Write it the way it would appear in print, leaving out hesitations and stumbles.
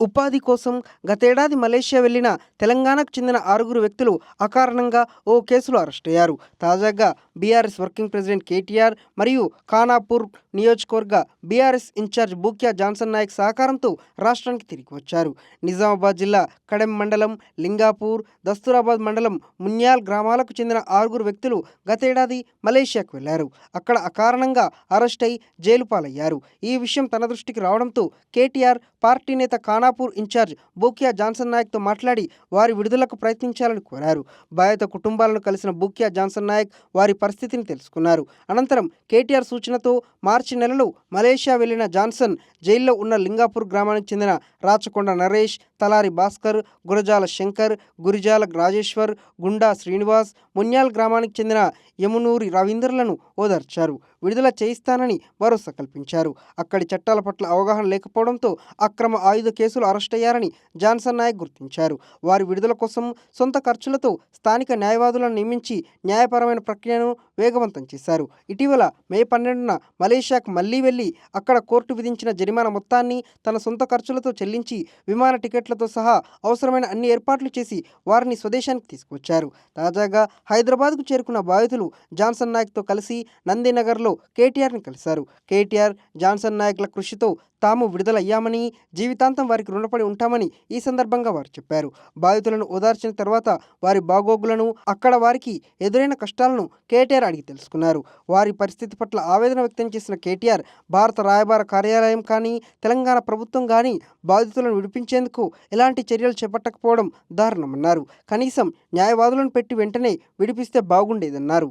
ఉపాధి కోసం గతేడాది మలేషియా వెళ్లిన తెలంగాణకు చెందిన 6 వ్యక్తులు అకారణంగా ఓ కేసులో అరెస్టయ్యారు. తాజాగా బీఆర్ఎస్ వర్కింగ్ ప్రెసిడెంట్ కేటీఆర్ మరియు ఖానాపూర్ నియోజకవర్గ బీఆర్ఎస్ ఇన్ఛార్జ్ బూక్యా జాన్సన్ నాయక్ సహకారంతో రాష్ట్రానికి తిరిగి వచ్చారు. నిజామాబాద్ జిల్లా కడెం మండలం, లింగాపూర్, దస్తూరాబాద్ మండలం మున్యాల్ గ్రామాలకు చెందిన 6 వ్యక్తులు గతేడాది మలేషియాకు వెళ్లారు. అక్కడ అకారణంగా అరెస్ట్ అయి జైలు పాలయ్యారు. ఈ విషయం తన దృష్టికి రావడంతో కేటీఆర్ పార్టీ నేత ఖానాపూర్ ఇన్ఛార్జ్ బూక్యా జాన్సన్ నాయక్తో మాట్లాడి వారి విడుదలకు ప్రయత్నించాలని కోరారు. బాధిత కుటుంబాలను కలిసిన బూక్యా జాన్సన్ నాయక్ వారి పరిస్థితిని తెలుసుకున్నారు. అనంతరం కేటీఆర్ సూచనతో మార్చి నెలలో మలేషియా వెళ్లిన జాన్సన్ జైల్లో ఉన్న లింగాపూర్ గ్రామానికి చెందిన రాచకొండ నరేష్, తలారి భాస్కర్, గురజాల శంకర్, గురిజాల రాజేశ్వర్, గుండా శ్రీనివాస్, మున్యాల్ గ్రామానికి చెందిన యమునూరి రవీందర్లను ఓదార్చారు. విడుదల చేయిస్తానని భరోసా కల్పించారు. అక్కడి చట్టాల పట్ల అవగాహన లేకపోవడంతో అక్రమ ఆయుధ కేసులు అరెస్టయ్యారని జాన్సన్ నాయక్ గుర్తించారు. వారి విడుదల కోసం సొంత ఖర్చులతో స్థానిక న్యాయవాదులను నియమించి న్యాయపరమైన ప్రక్రియను వేగవంతం చేశారు. ఇటీవల మే 12న మలేషియాకు మళ్లీ వెళ్లి అక్కడ కోర్టు విధించిన జరిమానా మొత్తాన్ని తన సొంత ఖర్చులతో చెల్లించి విమాన టికెట్లతో సహా అవసరమైన అన్ని ఏర్పాట్లు చేసి వారిని స్వదేశానికి తీసుకువచ్చారు. తాజాగా హైదరాబాద్కు చేరుకున్న బాధితులు జాన్సన్ నాయక్తో కలిసి నందినగర్లో కేటీఆర్ని కలిశారు. కేటీఆర్, జాన్సన్ నాయక్ల కృషితో తాము విడుదలయ్యామని, జీవితాంతం వారికి రుణపడి ఉంటామని ఈ సందర్భంగా వారు చెప్పారు. బాధితులను ఓదార్చిన తర్వాత వారి బాగోగులను, అక్కడ వారికి ఎదురైన కష్టాలను కేటీఆర్ అడిగి తెలుసుకున్నారు. వారి పరిస్థితి పట్ల ఆవేదన వ్యక్తం చేసిన కేటీఆర్, భారత రాయబార కార్యాలయం కానీ, తెలంగాణ ప్రభుత్వం కానీ బాధితులను విడిపించేందుకు ఎలాంటి చర్యలు చేపట్టకపోవడం దారుణమన్నారు. కనీసం న్యాయవాదులను పెట్టి వెంటనే విడిపిస్తే బాగుండేదన్నారు.